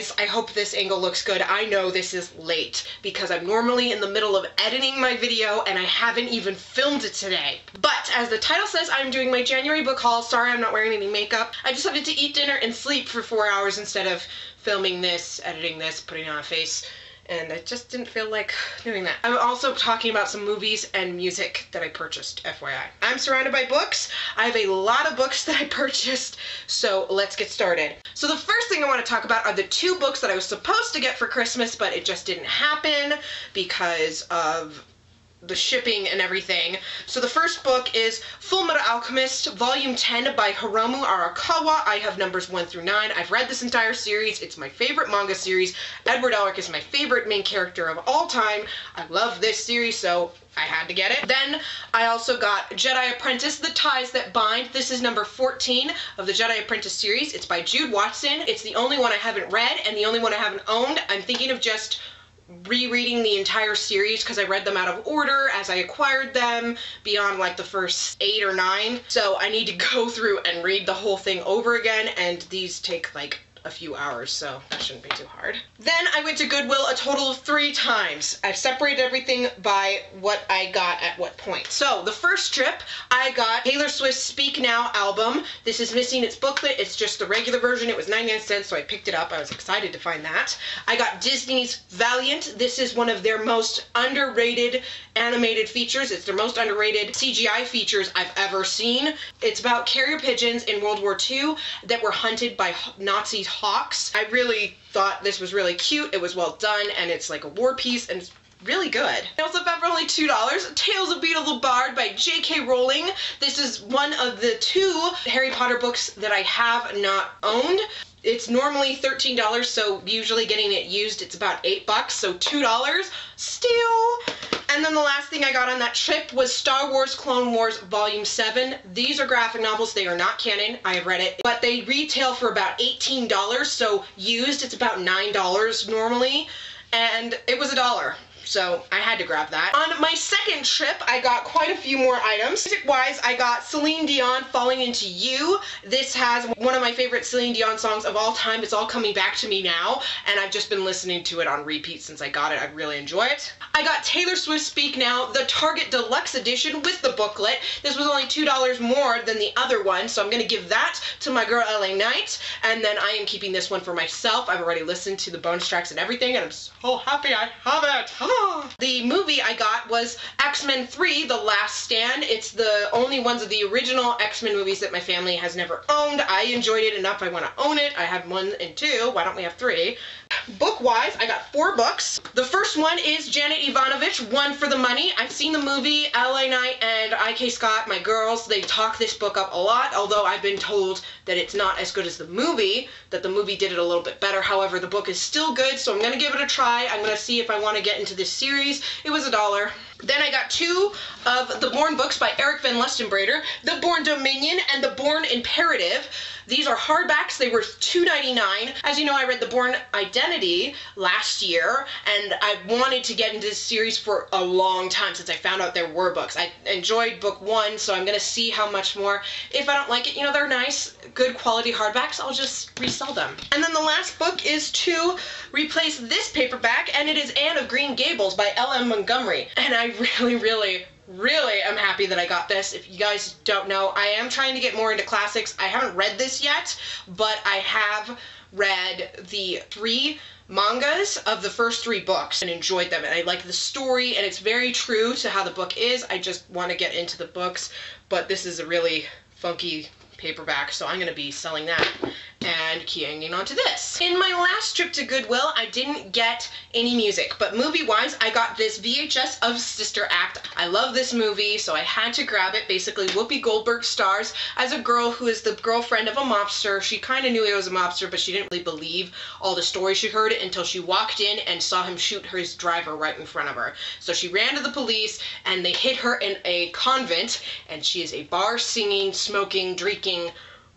guys, I hope this angle looks good. I know this is late because I'm normally in the middle of editing my video and I haven't even filmed it today. But as the title says, I'm doing my January book haul. Sorry I'm not wearing any makeup. I decided to eat dinner and sleep for 4 hours instead of filming this, editing this, putting on a face. And I just didn't feel like doing that. I'm also talking about some movies and music that I purchased, FYI. I'm surrounded by books. I have a lot of books that I purchased, so let's get started. So the first thing I want to talk about are the 2 books that I was supposed to get for Christmas, but it just didn't happen because of the shipping and everything. So the first book is Full Metal Alchemist Volume 10 by Hiromu Arakawa. I have numbers 1 through 9. I've read this entire series. It's my favorite manga series. Edward Elric is my favorite main character of all time. I love this series, so I had to get it. Then I also got Jedi Apprentice, The Ties That Bind. This is number 14 of the Jedi Apprentice series. It's by Jude Watson. It's the only one I haven't read and the only one I haven't owned. I'm thinking of just rereading the entire series because I read them out of order as I acquired them beyond like the first 8 or 9. So I need to go through and read the whole thing over again, and these take like a few hours, so that shouldn't be too hard. Then I went to Goodwill a total of 3 times. I've separated everything by what I got at what point. So the first trip, I got Taylor Swift's Speak Now album. This is missing its booklet. It's just the regular version. It was 99 cents, so I picked it up. I was excited to find that. I got Disney's Valiant. This is one of their most underrated animated features. It's their most underrated CGI features I've ever seen. It's about carrier pigeons in World War II that were hunted by Nazi hawks. I really thought this was really cute. It was well done, and it's like a war piece, and it's really good. I also found for only $2 Tales of Beedle the Bard by J.K. Rowling. This is one of the 2 Harry Potter books that I have not owned. It's normally $13, so usually getting it used it's about $8, so $2 steal. And then the last thing I got on that trip was Star Wars Clone Wars Volume 7. These are graphic novels. They are not canon. I have read it. But they retail for about $18, so used it's about $9 normally. And it was $1. So I had to grab that. On my second trip, I got quite a few more items. Music-wise, I got Celine Dion, Falling Into You. This has one of my favorite Celine Dion songs of all time. It's all coming back to me now, and I've just been listening to it on repeat since I got it. I really enjoy it. I got Taylor Swift Speak Now, the Target Deluxe Edition with the booklet. This was only $2 more than the other one, so I'm going to give that to my girl LA Knight, and then I am keeping this one for myself. I've already listened to the bonus tracks and everything, and I'm so happy I have it. The movie I got was X-Men 3, The Last Stand. It's the only ones of the original X-Men movies that my family has never owned. I enjoyed it enough I want to own it. I have 1 and 2. Why don't we have 3? Book-wise, I got 4 books. The first one is Janet Ivanovich, One for the Money. I've seen the movie. LA Knight and IK Scott, my girls, they talk this book up a lot, although I've been told that it's not as good as the movie, that the movie did it a little bit better. However, the book is still good, so I'm going to give it a try. I'm going to see if I want to get into this series. It was $1. Then I got 2 of the Bourne books by Eric Van Lustenbrader, The Bourne Dominion and The Bourne Imperative. These are hardbacks. They were $2.99. As you know, I read The Bourne Identity last year, and I wanted to get into this series for a long time since I found out there were books. I enjoyed book 1, so I'm going to see how much more. If I don't like it, you know, they're nice, good quality hardbacks, I'll just resell them. And then the last book is to replace this paperback, and it is Anne of Green Gables by L.M. Montgomery. And I really am happy that I got this. If you guys don't know, I am trying to get more into classics. I haven't read this yet, but I have read the 3 mangas of the first 3 books and enjoyed them, and I like the story, and it's very true to how the book is. I just want to get into the books, but this is a really funky paperback, so I'm going to be selling that and keying on to this. In my last trip to Goodwill, I didn't get any music, but movie-wise, I got this VHS of Sister Act. I love this movie, so I had to grab it. Basically, Whoopi Goldberg stars as a girl who is the girlfriend of a mobster. She kind of knew he was a mobster, but she didn't really believe all the stories she heard until she walked in and saw him shoot his driver right in front of her. So she ran to the police, and they hid her in a convent, and she is a bar-singing, smoking, drinking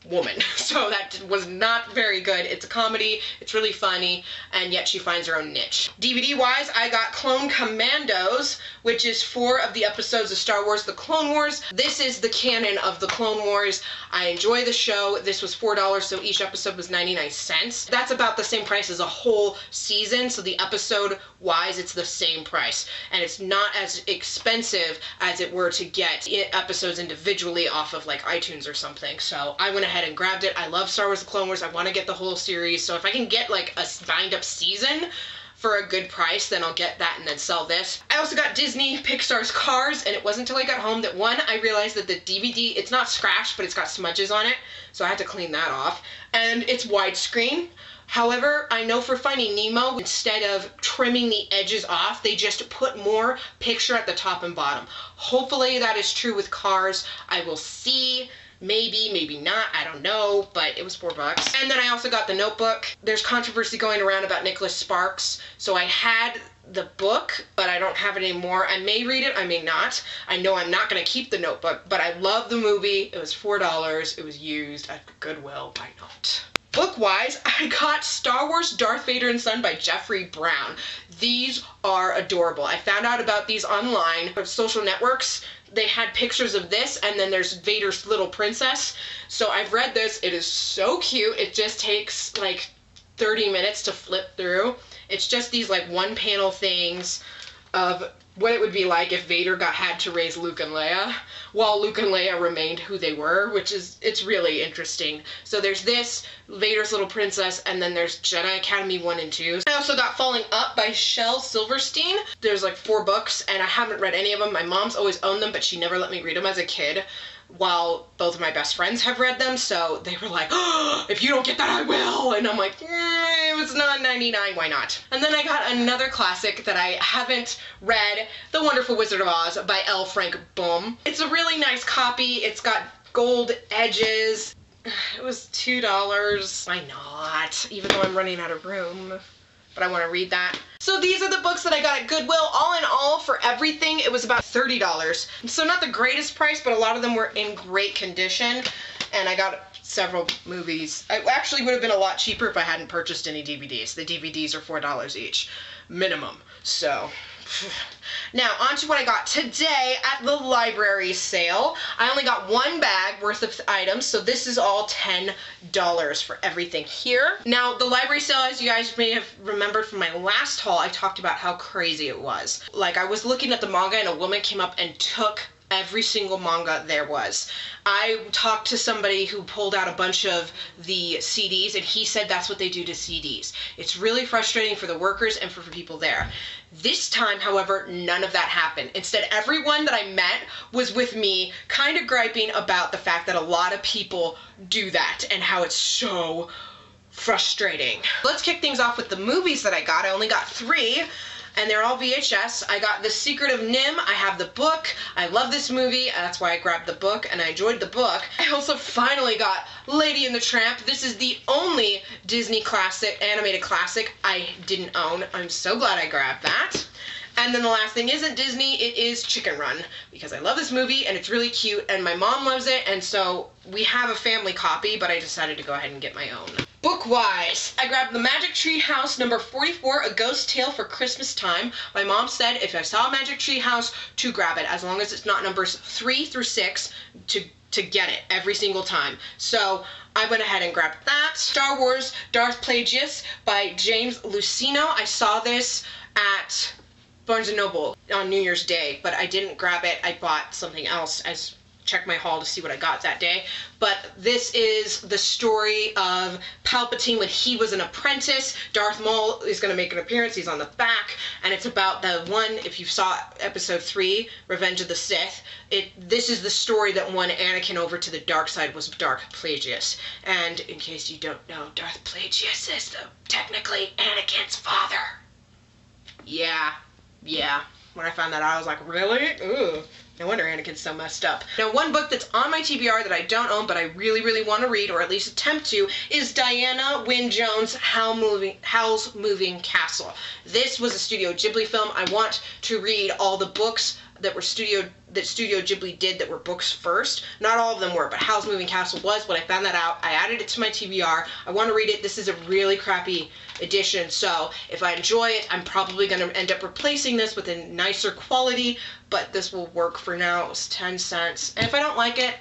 woman. So that was not very good. It's a comedy, it's really funny, and yet she finds her own niche. DVD-wise, I got Clone Commandos, which is 4 of the episodes of Star Wars: The Clone Wars. This is the canon of the Clone Wars. I enjoy the show. This was $4, so each episode was 99 cents. That's about the same price as a whole season, so the episode-wise, it's the same price. And it's not as expensive as it were to get episodes individually off of like iTunes or something. So I went ahead and grabbed it. I love Star Wars: The Clone Wars. I want to get the whole series, so if I can get like a bind-up season for a good price, then I'll get that and then sell this. I also got Disney Pixar's Cars, and it wasn't until I got home that one, I realized that the DVD, it's not scratched, but it's got smudges on it, so I had to clean that off. And it's widescreen. However, I know for Finding Nemo, instead of trimming the edges off, they just put more picture at the top and bottom. Hopefully that is true with Cars. I will see. Maybe, maybe not, I don't know, but it was $4. And then I also got The Notebook. There's controversy going around about Nicholas Sparks, so I had the book, but I don't have it anymore. I may read it, I may not. I know I'm not going to keep The Notebook, but I love the movie. It was $4. It was used at Goodwill. Why not? Book-wise, I got Star Wars Darth Vader and Son by Jeffrey Brown. These are adorable. I found out about these online on social networks. They had pictures of this, and then there's Vader's little princess. So I've read this. It is so cute. It just takes like 30 minutes to flip through. It's just these like one-panel things of what it would be like if Vader had to raise Luke and Leia, while Luke and Leia remained who they were, it's really interesting. So there's this, Vader's Little Princess, and then there's Jedi Academy 1 and 2. I also got Falling Up by Shel Silverstein. There's like 4 books, and I haven't read any of them. My mom's always owned them, but she never let me read them as a kid, while both of my best friends have read them, so they were like, oh, if you don't get that, I will! And I'm like, it was $9.99, why not? And then I got another classic that I haven't read, The Wonderful Wizard of Oz by L. Frank Baum. It's a really nice copy. It's got gold edges. It was $2. Why not? Even though I'm running out of room. But I want to read that. So these are the books that I got at Goodwill. All in all, for everything, it was about $30. So not the greatest price, but a lot of them were in great condition. And I got several movies. It actually would have been a lot cheaper if I hadn't purchased any DVDs. The DVDs are $4 each, minimum. So now on to what I got today at the library sale. I only got 1 bag worth of items, so this is all $10 for everything here. Now the library sale, as you guys may have remembered from my last haul, I talked about how crazy it was. Like, I was looking at the manga and a woman came up and took every single manga there was. I talked to somebody who pulled out a bunch of the CDs, and he said that's what they do to CDs. It's really frustrating for the workers and for people there. This time, however, none of that happened. Instead, everyone that I met was with me, kind of griping about the fact that a lot of people do that and how it's so frustrating. Let's kick things off with the movies that I got. I only got 3. And they're all VHS. I got The Secret of Nim. I have the book. I love this movie. That's why I grabbed the book, and I enjoyed the book. I also finally got Lady and the Tramp. This is the only Disney classic, animated classic I didn't own. I'm so glad I grabbed that. And then the last thing isn't Disney, it is Chicken Run, because I love this movie and it's really cute and my mom loves it, and so we have a family copy, but I decided to go ahead and get my own. Book-wise, I grabbed The Magic Tree House number 44, A Ghost Tale for Christmas Time. My mom said if I saw a Magic Tree House to grab it, as long as it's not numbers 3 through 6, to get it every single time. So I went ahead and grabbed that. Star Wars Darth Plagueis by James Luceno. I saw this at Barnes & Noble on New Year's Day, but I didn't grab it. I bought something else. I checked my haul to see what I got that day. But this is the story of Palpatine when he was an apprentice. Darth Maul is going to make an appearance. He's on the back, and it's about the one, if you saw episode 3, Revenge of the Sith, this is the story that won Anakin over to the dark side, was Darth Plagueis. And in case you don't know, Darth Plagueis is technically Anakin's father. Yeah. When I found that out, I was like, really? Ooh. No wonder Anakin's so messed up. Now, one book that's on my TBR that I don't own, but I really, really want to read, or at least attempt to, is Diana Wynne Jones' Howl's Moving Castle. This was a Studio Ghibli film. I want to read all the books that Studio Ghibli did that were books first. Not all of them were, but Howl's Moving Castle was. When I found that out, I added it to my TBR. I want to read it. This is a really crappy edition, so if I enjoy it, I'm probably going to end up replacing this with a nicer quality, but this will work for now. It was 10 cents. And if I don't like it,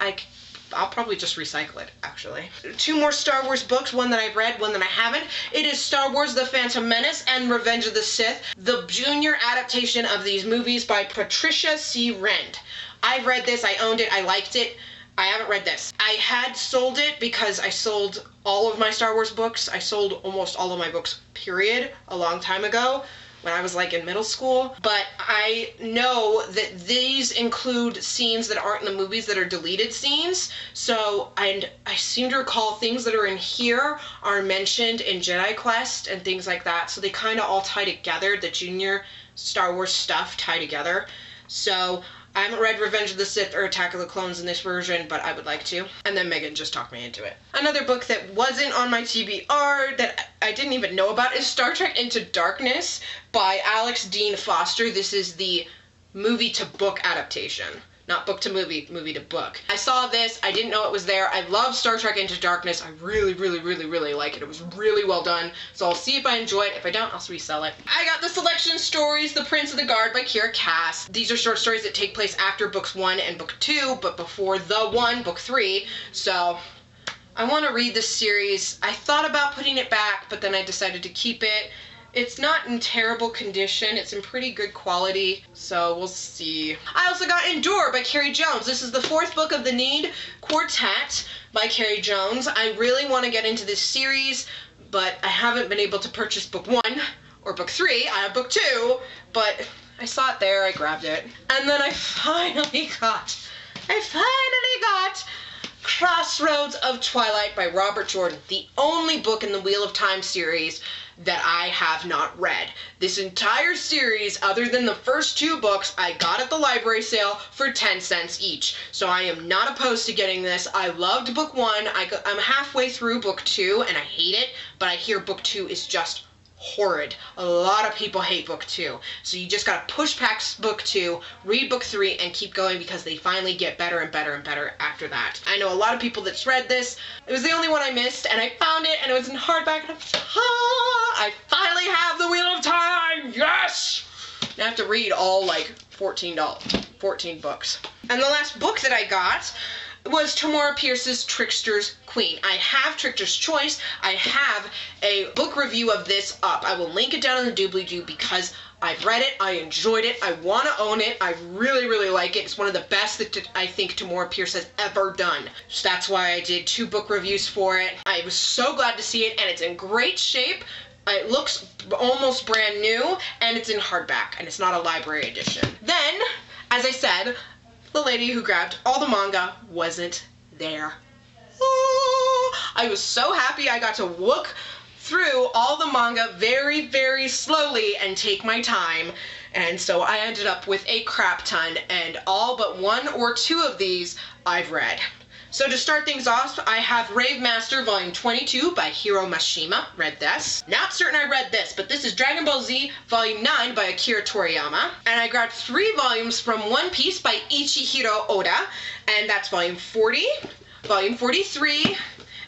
I'll probably just recycle it, actually. 2 more Star Wars books, one that I've read, one that I haven't. It is Star Wars The Phantom Menace and Revenge of the Sith, the junior adaptation of these movies by Patricia C. Rend. I've read this, I owned it, I liked it. I haven't read this. I had sold it because I sold all of my Star Wars books. I sold almost all of my books, period, a long time ago, when I was like in middle school. But I know that these include scenes that aren't in the movies that are deleted scenes. So, and I seem to recall things that are in here are mentioned in Jedi Quest and things like that. So they kind of all tie together, the junior Star Wars stuff tie together. So I haven't read Revenge of the Sith or Attack of the Clones in this version, but I would like to. And then Megan just talked me into it. Another book that wasn't on my TBR that I didn't even know about is Star Trek Into Darkness by Alex Dean Foster. This is the movie to book adaptation. Not book to movie, movie to book. I saw this, I didn't know it was there. I love Star Trek Into Darkness. I really, really, really, really like it. It was really well done. So I'll see if I enjoy it. If I don't, I'll resell it. I got the selection stories, The Prince of the Guard by Kira Cass. These are short stories that take place after books 1 and book 2, but before the 1, book 3. So I want to read this series. I thought about putting it back, but then I decided to keep it. It's not in terrible condition. It's in pretty good quality, so we'll see. I also got Endure by Carrie Jones. This is the 4th book of the Need Quartet by Carrie Jones. I really want to get into this series, but I haven't been able to purchase book 1 or book 3. I have book 2, but I saw it there, I grabbed it. And then I finally got Crossroads of Twilight by Robert Jordan, the only book in the Wheel of Time series that I have not read. This entire series, other than the first 2 books, I got at the library sale for 10 cents each. So I am not opposed to getting this. I loved book 1. I'm halfway through book 2 and I hate it, but I hear book 2 is just horrid. A lot of people hate book 2. So you just gotta push past book 2, read book 3, and keep going because they finally get better and better and better after that. I know a lot of people that's read this. It was the only one I missed, and I found it, and it was in hardback, and I finally have the Wheel of Time! Yes! And I have to read all, like, 14 books. And the last book that I got was Tamora Pierce's Trickster's Queen. I have Trickster's Choice. I have a book review of this up. I will link it down in the doobly-doo because I've read it, I enjoyed it, I want to own it, I really, really like it. It's one of the best that I think Tamora Pierce has ever done. So that's why I did 2 book reviews for it. I was so glad to see it, and it's in great shape. It looks almost brand new, and it's in hardback, and it's not a library edition. Then, as I said, the lady who grabbed all the manga wasn't there. I was so happy I got to look through all the manga very, very slowly and take my time. And so I ended up with a crap ton, and all but 1 or 2 of these I've read. So to start things off, I have Rave Master Volume 22 by Hiro Mashima. Read this. Not certain I read this, but this is Dragon Ball Z Volume 9 by Akira Toriyama. And I grabbed 3 volumes from One Piece by Ichihiro Oda. And that's Volume 40, Volume 43,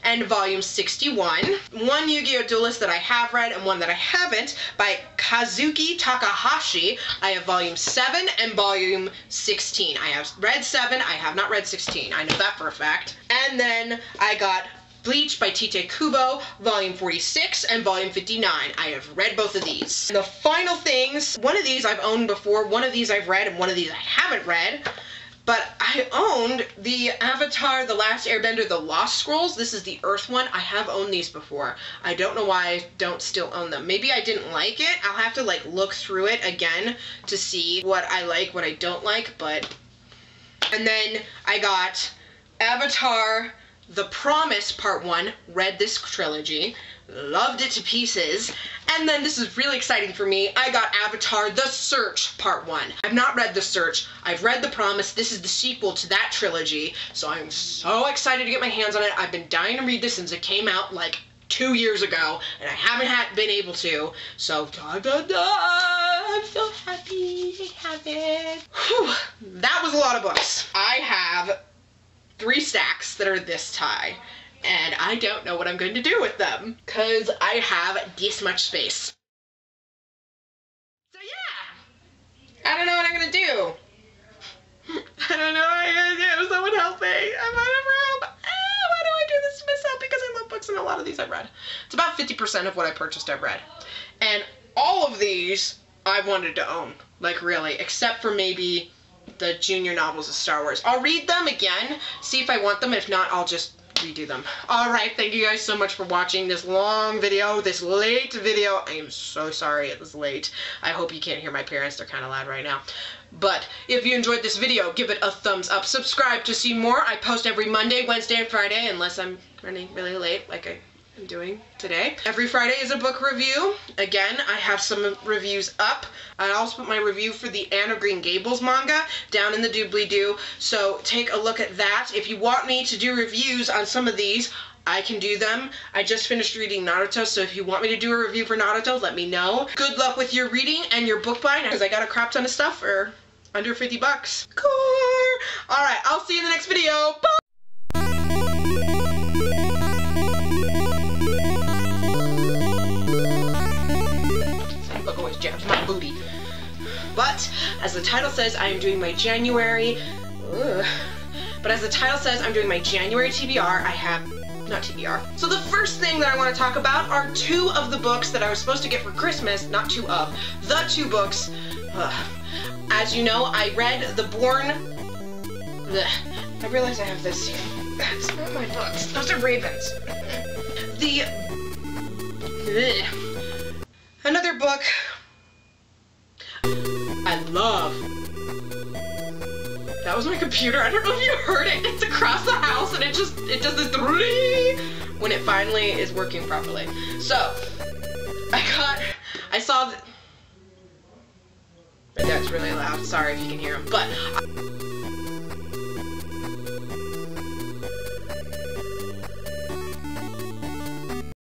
and Volume 61. 1 Yu-Gi-Oh! Duelist that I have read and 1 that I haven't by Kazuki Takahashi. I have Volume 7 and Volume 16. I have read 7, I have not read 16. I know that for a fact. And then I got Bleach by Tite Kubo, Volume 46 and Volume 59. I have read both of these. And the final things, 1 of these I've owned before, 1 of these I've read, and 1 of these I haven't read. But I owned the Avatar, The Last Airbender, The Lost Scrolls. This is the Earth one. I have owned these before. I don't know why I don't still own them. Maybe I didn't like it. I'll have to like look through it again to see what I like, what I don't like, but... And then I got Avatar, The Promise Part 1. Read this trilogy. Loved it to pieces. And then this is really exciting for me. I got Avatar The Search Part 1. I've not read The Search. I've read The Promise. This is the sequel to that trilogy. So I'm so excited to get my hands on it. I've been dying to read this since it came out like 2 years ago. And I haven't been able to. So, I'm so happy to have it. Whew. of books. I have 3 stacks that are this high, and I don't know what I'm going to do with them because I have this much space. So yeah, I don't know what I'm going to do. I don't know what I'm going to do. Someone help me. I'm out of room. Why do I do this to myself? Because I love books and a lot of these I've read. It's about 50% of what I purchased I've read. And all of these I wanted to own. Like really, except for maybe the junior novels of Star Wars. I'll read them again, see if I want them. If not, I'll just redo them. Alright, thank you guys so much for watching this long video, this late video. I am so sorry it was late. I hope you can't hear my parents, they're kind of loud right now. But if you enjoyed this video, give it a thumbs up. Subscribe to see more. I post every Monday, Wednesday, and Friday, unless I'm running really late like I'm doing today. Every Friday is a book review. Again, I have some reviews up. I also put my review for the Anne of Green Gables manga down in the doobly-doo, so take a look at that. If you want me to do reviews on some of these, I can do them. I just finished reading Naruto, so if you want me to do a review for Naruto, let me know. Good luck with your reading and your book buying, because I got a crap ton of stuff for under 50 bucks. Cool! Alright, I'll see you in the next video. Bye! Look, always jabs my booty. But, as the title says, I am doing my January... But as the title says, I'm doing my January TBR. I have... not TBR. So the first thing that I want to talk about are 2 of the books that I was supposed to get for Christmas. Not 2 of. The 2 books. As you know, I read The Born... I realize I have this here. That's not my books. Those are Ravens. Another book I love. That was my computer. I don't know if you heard it. It's across the house and it does this when it finally is working properly. So, I saw my dad's really loud. Sorry if you can hear him. But